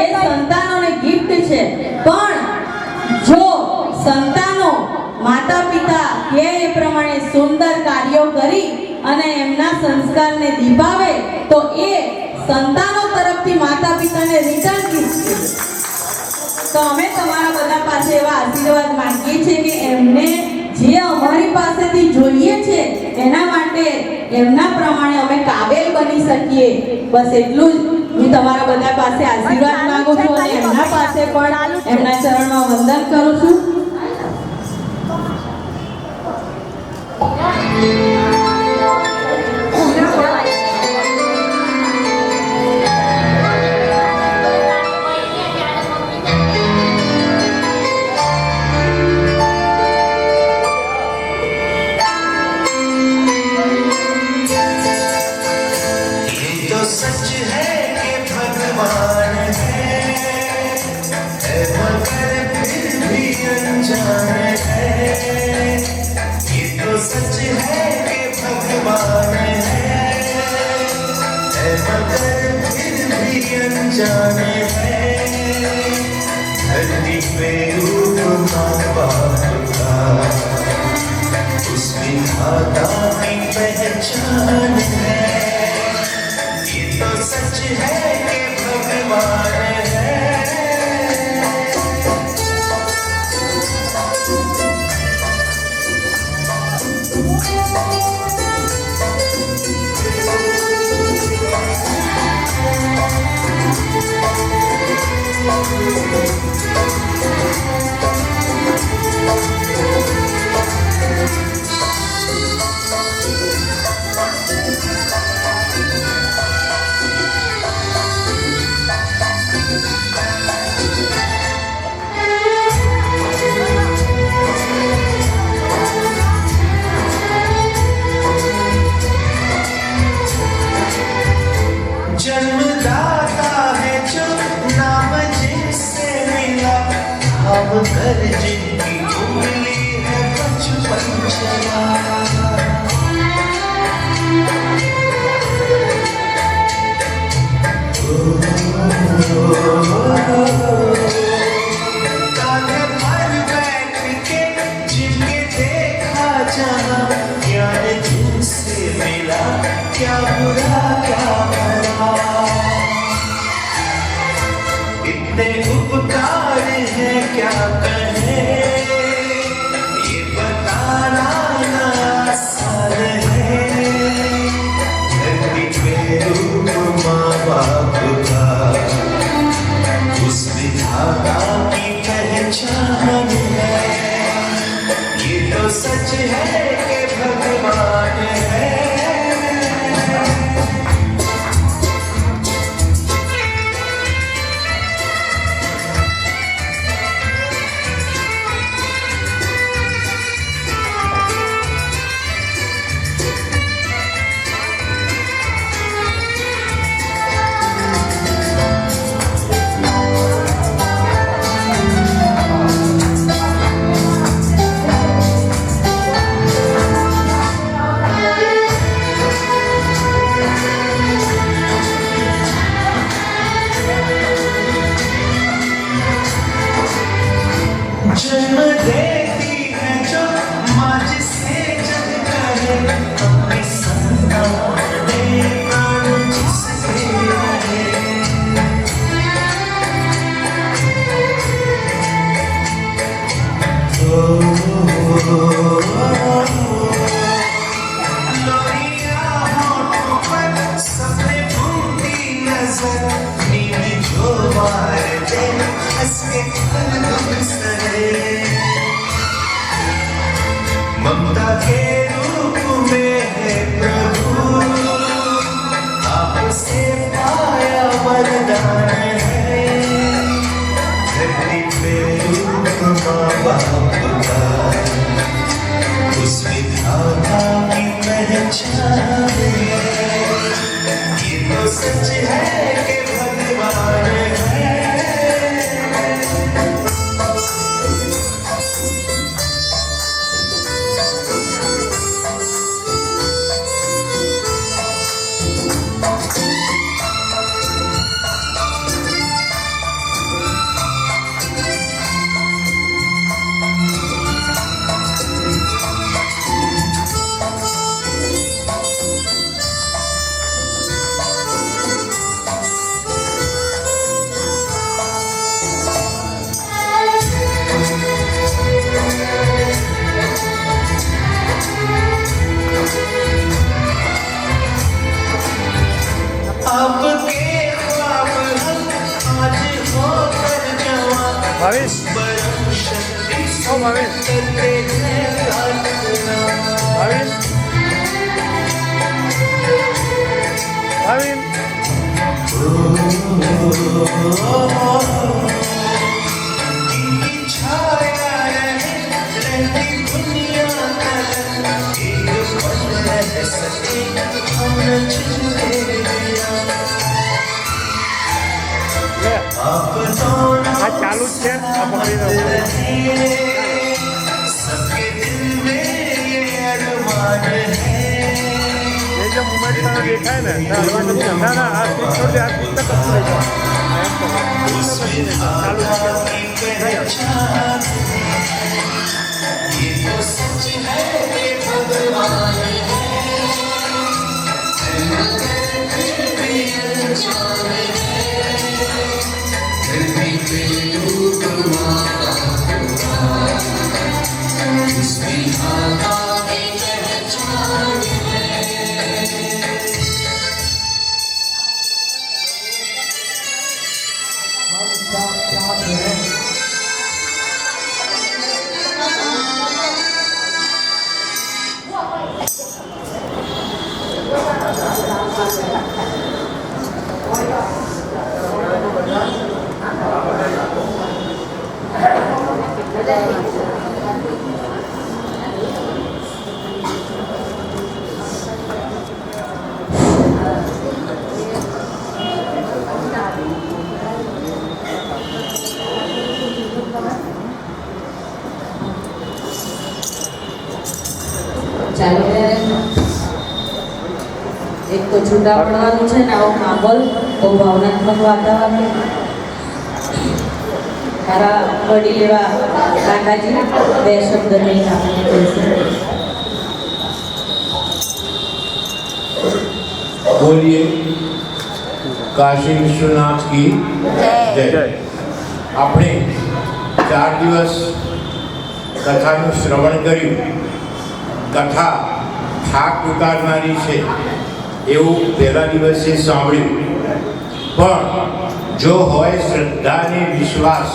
એ સંતાનોને ગિફ્ટ છે. પણ જો સંતાનો માતા પિતા કે એ પ્રમાણે સુંદર કાર્યો કરી અને એમના સંસ્કારને નિભાવે તો એ સંતાનો તરફથી માતા પિતાને રિટર્ન ગિફ્ટ છે. તો અમે તમારા બધા પાસે એવા આશીર્વાદ માંગીએ છીએ કે એમને જે અમારી પાસેથી જોઈએ છે એના માટે એમના પ્રમાણે અમે કાબેલ બની શકીએ. બસ એટલું જ હું તમારા બધા પાસે આશીર્વાદ માંગુ છું અને એમના પાસે પણ એમના ચરણમાં વંદન કરું છું. सच है कि भगवान है मगर फिर भी अनजान है. ये तो सच है कि भगवान है मगर फिर भी अनजान है. धरती पे रूप माँ बाप का उस विधाता की पहचान है. तो सच है कि भगवान है. जन्मदाता है जो नाम जिससे मिला, भाव कर जिनकी उंगली है बचपन चला. कांधे पर बैठ के जिनके देखा जहाँ, ज्ञान जिनसे मिला क्या बुरा क्या भला. इतने उपकार है क्या कहें, ये बताना ना आसान है. धरती पे रूप माँ बाप का उस विधाता की पहचान है. ये तो सच है कि भगवान है. जन्म देती है जो माँ जिसे जग करे, अपनी संतान दे प्राण जिसके रहे. लोरिया होठों पर सपने भूलती नजर, नींद जो मार दे हंस के हरदम सरे. ममता के रूप में है प्रभु, आपसे पाया वरदान है. धरती पे रूप माँ बाप का उस विधाता की पहचान है. ये तो सच है कि भगवान है आपके ख्वाब हम आज होकर जवां ભાવેશ परम शक्ति ઓ ભાવેશ करते हैं प्रार्थना ભાવેશ ભાવેશ की छाया रहे रहती दुनिया तक एक पल रह सके हम न छूटे दिया લે आप दोनों આ ચાલુ જ છે આ પકડી લો सबके दिल में ये अरमान है એ જે મુમેન્ટ તને દેખાય ને ના ના આ સ્પીચ છોડ દે આ સ્પીચ તક જ લઈ જાઓ એમ તો ચાલુ છે की पहचान ये तो सच है कि भगवान ચાલો ત્યારે એક તો છૂટા પડવાનું છે ને આવો માહોલ બહુ ભાવનાત્મક વાતાવરણ તારા વડીલ એવા કાકાજી બે શબ્દ નહીં આપણને કહેશે बोलिए काशी विश्वनाथ की जय જય આપણે 4 દિવસ કથાનું શ્રવણ કર્યું કથા થાક ઉતારનારી છે એવું પહેલા દિવસે સાંભળ્યું પણ જો હોય શ્રદ્ધા અને વિશ્વાસ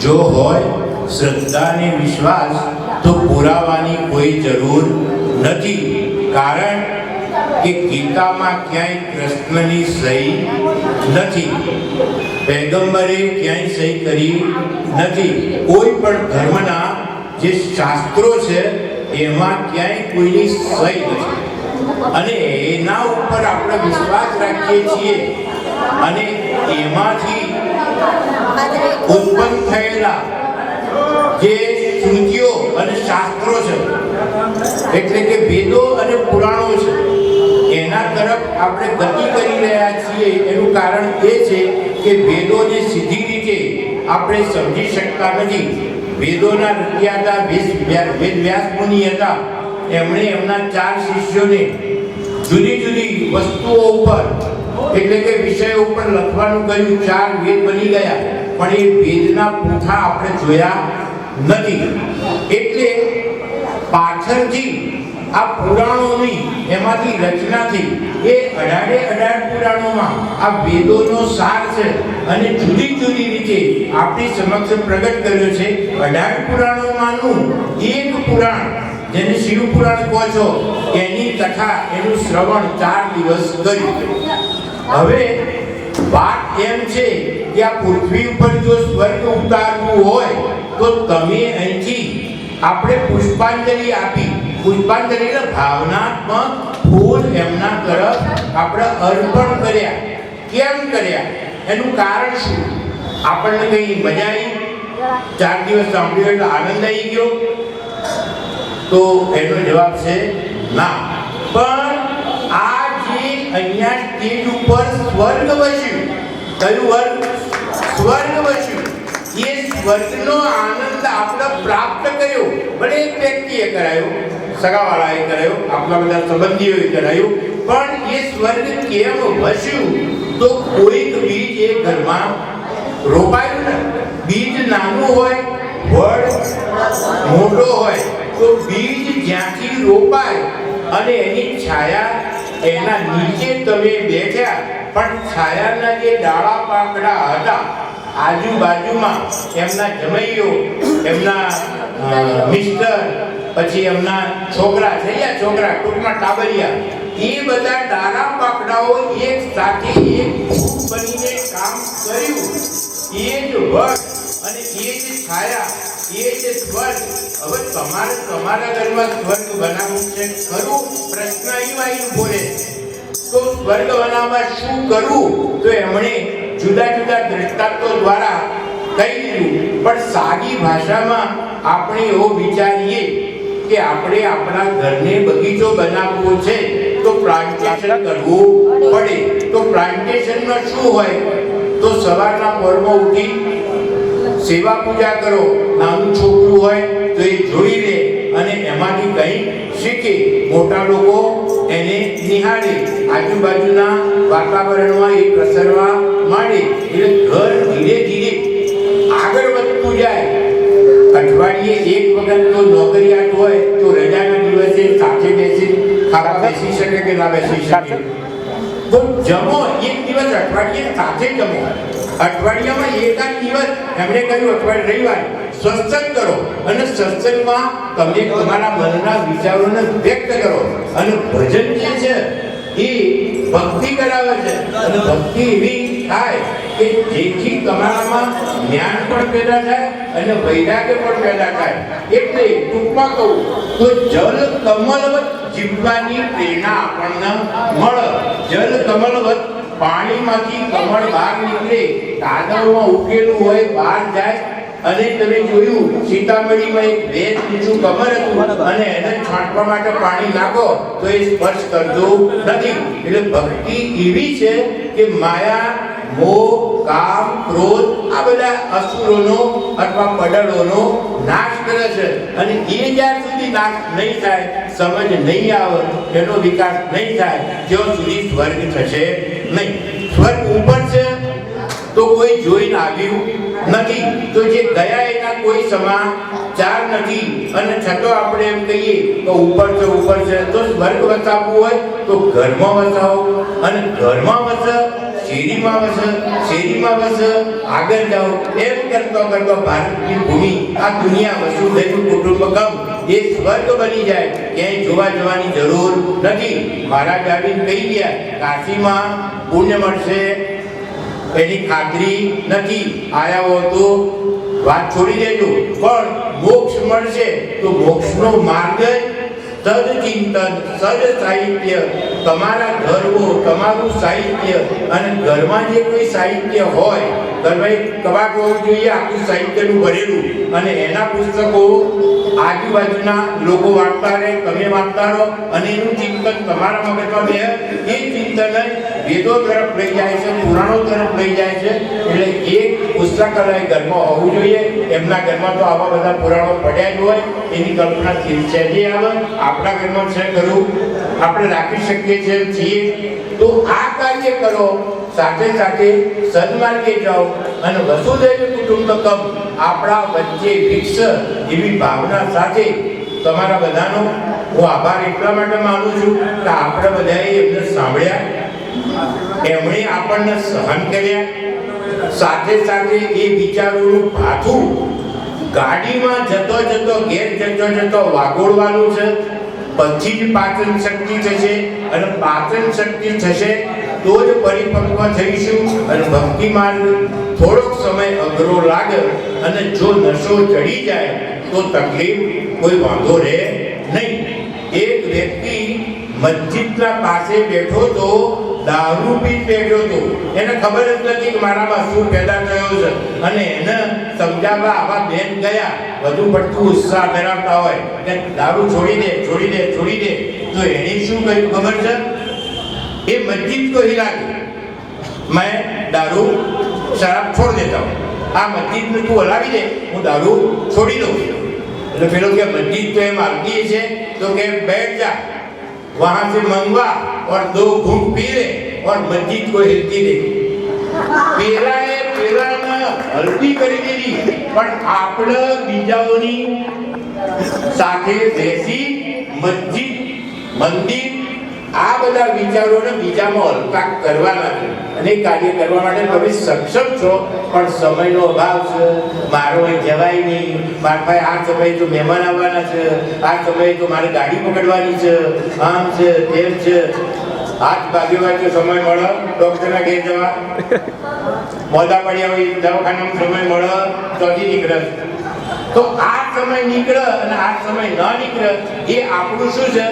જો હોય શ્રદ્ધા અને વિશ્વાસ તો પુરાવાની કોઈ જરૂર નથી કારણ કે ગીતામાં ક્યાંય કૃષ્ણની સહી નથી પૈગંબરે ક્યાંય સહી કરી નથી કોઈ પણ ધર્મના જે શાસ્ત્રો છે એમાં ક્યાંય કોઈની સહી નથી અને એના ઉપર આપણે વિશ્વાસ રાખીએ છીએ અને એમાંથી ઉત્પન્ન થયેલા જે સ્મૃતિઓ અને શાસ્ત્રો છે એટલે કે વેદો અને પુરાણો છે એના તરફ આપણે ગતિ કરી રહ્યા છીએ એનું કારણ એ છે કે વેદોને સીધી રીતે આપણે સમજી શકતા નથી વેદોના રચયિતા વેદ વ્યાસ મુનિ હતા એમણે એમના 4 શિષ્યોને જુદી જુદી વસ્તુઓ ઉપર એટલે કે વિષયો ઉપર લખવાનું કહ્યું 4 વેદ બની ગયા પણ એ વેદના પૂઠા આપણે જોયા નથી એટલે પાછળથી આ પુરાણોની એમાંથી રચનાથી એ 18 પુરાણોમાં આ વેદોનો સાર છે અને જુદી જુદી રીતે આપણી સમક્ષ પ્રગટ કર્યો છે 18 પુરાણોમાંનું એક પુરાણ જેને શિવ પુરાણ કહો છો એની કથા એનું શ્રવણ 4 દિવસ કર્યું હવે વાત એમ છે કે આ પૃથ્વી ઉપર જો સ્વર્ગ ઉતારવું હોય તો તમે અહીંથી આપણે પુષ્પાંજલિ આપી પુષ્પાંજલિ ભાવનાત્મક ફૂલ એમના તરફ આપણે અર્પણ કર્યા. કેમ કર્યા? એનું કારણ શું? આપણને કઈ મજા આવી? 4 દિવસ સાંભળ્યું એટલે આનંદ આવી ગયો? તો એનો જવાબ છે ના. પણ આ જે અહીંયા સ્ટેજ ઉપર સ્વર્ગ વસ્યું, કયું વર્ગ? સ્વર્ગ વસ્યું. એ સ્વર્ગનો આનંદ આપણે પ્રાપ્ત કર્યો. ભલે એક વ્યક્તિએ કરાયો, સગાવાળાએ કરાયો, આપણા બધા સંબંધીઓએ કરાયું, પણ એ સ્વર્ગ કેમ વસ્યું? તો કોઈક બીજ એ ઘરમાં રોપાયું ને, બીજ નાનું હોય, વડ મોટો હોય, તો બીજ જ્યાંથી રોપાય અને એની છાયા એના નીચે તમે બેઠ્યા, પણ છાયાના જે ડાળા પાંખડા હતા આજુબાજુમાં એમના જમૈયો, એમના મિસ્ટર, પછી એમના છોકરા થઈ ગયા, છોકરા ટૂંકમાં ટાબરિયા, એ બધા ડાળા પાંખડાઓ એક સાથે એક ગ્રુપ બનીને કામ કર્યું. એ જ વડ અને એ જ છાયા, એ જ સ્વર્ગ. હવે તમારે તમારા ઘરમાં સ્વર્ગ બનાવવું છે ખરું? પ્રશ્ન અહીં આવી બોલે તો સ્વર્ગ બનાવવા શું કરવું? તો એમણે જુદા જુદા દ્રષ્ટાંતો દ્વારા કહી દીધું. પણ સાદી ભાષામાં આપણે એવો વિચારીએ કે આપણે આપણા ઘરને બગીચો બનાવવો છે તો પ્લાન્ટેશન કરવું પડે. તો પ્લાન્ટેશનમાં શું હોય? તો સવારના પોરમાં ઉઠી સેવા પૂજા કરો. નાનું છોકરું હોય તો એ જોઈ લે અને એમાંથી કંઈ શીખે. મોટા લોકો એને નિહાળે, આજુબાજુના વાતાવરણમાં એ પ્રસરવા માંડે. એટલે ઘર ધીરે ધીરે આગળ વધતું જાય. અઠવાડિયે એક વખત તો નોકરિયાત હોય તો રજાના દિવસે સાથે બેસી ખાવા બેસી શકે કે ના બેસી શકે? તો જમો એક દિવસ અઠવાડિયે સાથે જમો. અઠવાડિયામાં એકાદ દિવસ એમણે કહ્યું અઠવાડિયે રવિવાર સત્સંગ કરો અને સત્સંગમાં તમે તમારા મનના વિચારોને વ્યક્ત કરો. અને ભજન જે છે એ ભક્તિ કરાવે છે અને ભક્તિ એવી થાય કે જેથી તમારામાં જ્ઞાન પણ પેદા થાય અને વૈરાગ્ય પણ પેદા થાય. એટલે ટૂંકમાં કહું તો જલ કમલવત જીવવાની પ્રેરણા આપણને મળે. જલ કમલવત પાણીમાંથી કમળ બહાર નીકળે, કાદવમાં ઉકેલું હોય બહાર જાય. અને તમે જોયું સીતામઢીમાં એક ભેદ નીચું કમર હતું અને એને છાંટવા માટે પાણી નાખો તો એ સ્પર્શ કરતું નથી. એટલે ભક્તિ એવી છે કે માયા, મોહ, કામ, ક્રોધ આ બધા અસુરોનો અથવા પડળોનો નાશ કરે છે. અને એ જ્યાં સુધી નાશ નહીં થાય, સમજ નહીં આવે, એનો વિકાસ નહીં થાય, ત્યાં સુધી સ્વર્ગ થશે નહીં. સ્વર્ગ ઉપર છે તો કોઈ જોઈને આવ્યું નથી, તો જે ગયા એના કોઈ સમાચાર નથી. અને છતાં આપણે એમ કહીએ તો ઉપર છે તો સ્વર્ગ વસાવવું હોય તો ઘરમાં વસાવો. અને ઘરમાં વસે, શેરીમાં વસે, શેરીમાં વસે, આગળ જાઓ. એમ કરતો ભારતની ભૂમિ, આ દુનિયા વસુધૈવ કુટુંબકમ એ સ્વર્ગ બની જાય. ક્યાંય જોવા જવાની જરૂર નથી. મહારાજ આવીને કહી ગયા કાશીમાં પુણ્ય મળશે એની ખાતરી નથી. આયા હો તો વાત છોડી દેજો, પણ મોક્ષ મળશે તો મોક્ષનો માર્ગ સદચિંતન, સદ સાહિત્ય, તમારા ધર્મો, તમારું સાહિત્ય. અને ઘરમાં જે કોઈ સાહિત્ય હોય, ઘરમાં એક કબાટ હોવું જોઈએ આખું સાહિત્યનું ભરેલું, અને એના પુસ્તકો આજુબાજુના લોકો વાંચતા રહે, તમે વાંચતા રહો, અને એનું ચિંતન તમારા મગજમાં બે. એ ચિંતન વેદો તરફ લઈ જાય છે, પુરાણો તરફ લઈ જાય છે. એટલે એક પુસ્તકાલય ઘરમાં હોવું જોઈએ. એમના ઘરમાં તો આવા બધા પુરાણો પડ્યા જ હોય, એની કલ્પના સહેજે આવે. આપણા ઘરમાં છે ખરું, આપણે રાખી શકીએ છીએ. તો આ કાર્ય કરો, સાથે સાથે સન્માર્ગે જાઓ અને વસુધૈવ કુટુંબકમ આપણા વચ્ચે વિકસ એવી ભાવના સાથે. તમારા બધાનો હું આભાર એટલા માટે માનું છું કે આપણે બધાએ એમને સાંભળ્યા, એમણે આપણને સહન કર્યા, સાથે સાથે એ વિચારોનું ભાથું ગાડીમાં જતો ઘેર જતો વાગોળવાનું છે. પછી જ પાચન શક્તિ થશે, અને પાચન શક્તિ થશે તો જ પરિપક્વ થઈશું. અને ભક્તિ માર્ગ થોડોક સમય અઘરો લાગે, અને જો નશો ચડી જાય તો તકલીફ કોઈ વાંધો રહે નહીં. એક વ્યક્તિ મસ્જિદના પાસે બેઠો તો દારૂ પી બેઠો તો એને ખબર જ નથી કે મારામાં શું પેદા થયો છે અને એને સમજાવવા આવા બેન ગયા વધુ પડતું ઉત્સાહ ધરાવતા હોય કે દારૂ છોડી દે છોડી દે છોડી દે તો એણે શું કહ્યું ખબર છે એ મસ્જિદ को हिला के मैं दारू शराब छोड़ देता हूँ આ મસ્જિદ ને તું હલાવી દે હું દારૂ છોડી દઉં એટલે પેલો કે મસ્જિદ तो એમ આવતી છે તો કે बैठ जा वहां से मंगवा और 2 घूंट पी ले और मस्जिद को हिलती दे પેલાએ પેલાને હલતી કરી દીધી પણ આપણે બીજાઓની સાથે બેસી મસ્જિદ મંદિર આ બધા વિચારોને બીજામાં હલકા કરવાના છે અને એ કાર્ય કરવા માટે તમે સક્ષમ છો પણ સમયનો અભાવ છે મારો અહીં જવાય નહીં મારા ભાઈ આ સમયે તો મહેમાન આવવાના છે આ સમયે તો મારે ગાડી પકડવાની છે આમ છે તેમ છે હાથ ભાગ્યો વાંચ્યો સમય મળે ડોક્ટરના ઘેર જવા મોદા પડ્યા હોય દવાખાનામાં સમય મળે ચોથી નીકળે તો આ સમય નીકળે અને આ સમય ન નીકળે એ આપણું શું છે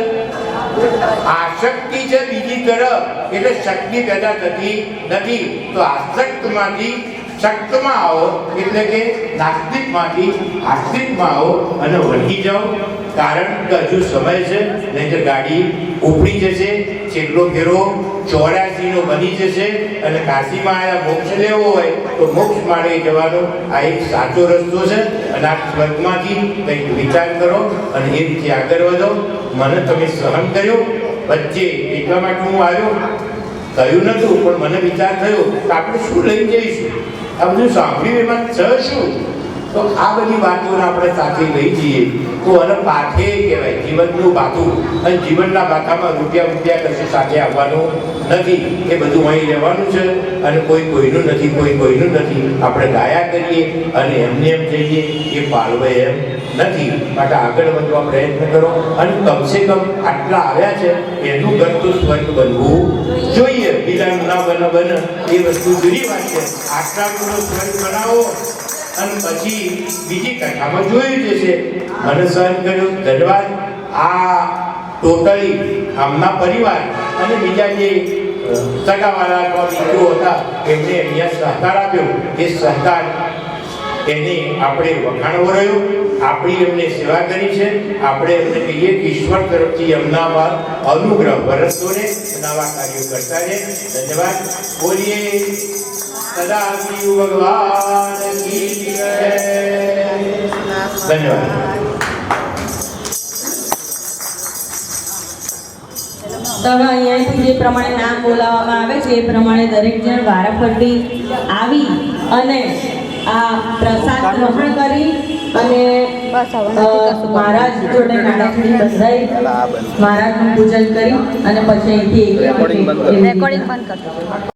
આસક્તિ છે બીજી તરફ એટલે શક્તિ પેદા થતી નથી તો આસક્તમાંથી શક્તમાં આવો એટલે કે નાસ્તિકમાંથી આસ્તિકમાં આવો અને વળગી જાઓ કારણ કે હજુ સમય છે નહીંતર ગાડી ઉપડી જશે છેલ્લો ફેરો 84 નો બની જશે અને કાશીમાં આયા મોક્ષ લેવો હોય તો મોક્ષ માટે જવાનો આ એક સાચો રસ્તો છે અને આ સ્વર્ગમાંથી કંઈક વિચાર કરો અને એ રીતે આગળ વધો મને તમે સહન કર્યો વચ્ચે એટલા માટે હું આવ્યો કહ્યું નતું પણ મને વિચાર થયો કે આપણે શું લઈ જઈશું આ બધું સાંભળ્યું એમાં છે શું તો આ બધી વાતોને આપણે સાથે લઈ જઈએ તો અને પાઠે કહેવાય જીવનનું બાથું અને જીવનના બાથામાં રૂપિયા કશું સાથે આવવાનું નથી એ બધું અહીં રહેવાનું છે અને કોઈ કોઈનું નથી કોઈ કોઈનું નથી આપણે ગાયા કરીએ અને એમને એમ જઈએ એ પાળવે એમ નથી માટે આગળ વધવા પ્રયત્ન કરો અને કમસે કમ આટલા આવ્યા છે એનું ઘર તો સ્વર્ગ બનવું જોઈએ બીજાનું ના બને એ વસ્તુ જુદી વાત છે આટલાનું સ્વર્ગ બનાવો અને પછી બીજી કથામાં જોયું જશે મને સહન કર્યું ધન્યવાદ આ ટોટલી આમના પરિવાર અને બીજા જે સગાવાળા અથવા મિત્રો હતા એમને અહીંયા સહકાર આપ્યો એ સહકાર એને આપણે વખાણવો રહ્યો આપણી એમને સેવા કરી છે આપણે એમને કહીએ કે ઈશ્વર તરફથી એમના પર અનુગ્રહ વરસતોને નવા કાર્યો કરતા રહે ધન્યવાદ બોલીએ સદા શિવ ભગવાન કી જય ધન્યવાદ તો હવે અહીંયાથી જે પ્રમાણે નામ બોલાવવામાં આવે છે એ પ્રમાણે દરેક જણ વારાફરતી આવી અને આ પ્રસાદ ગ્રહણ કરી અને મહારાજ જોડે નાણાથી બંધાઈ મહારાજનું પૂજન કરી અને પછી અહીંથી રેકોર્ડિંગ બંધ કરતો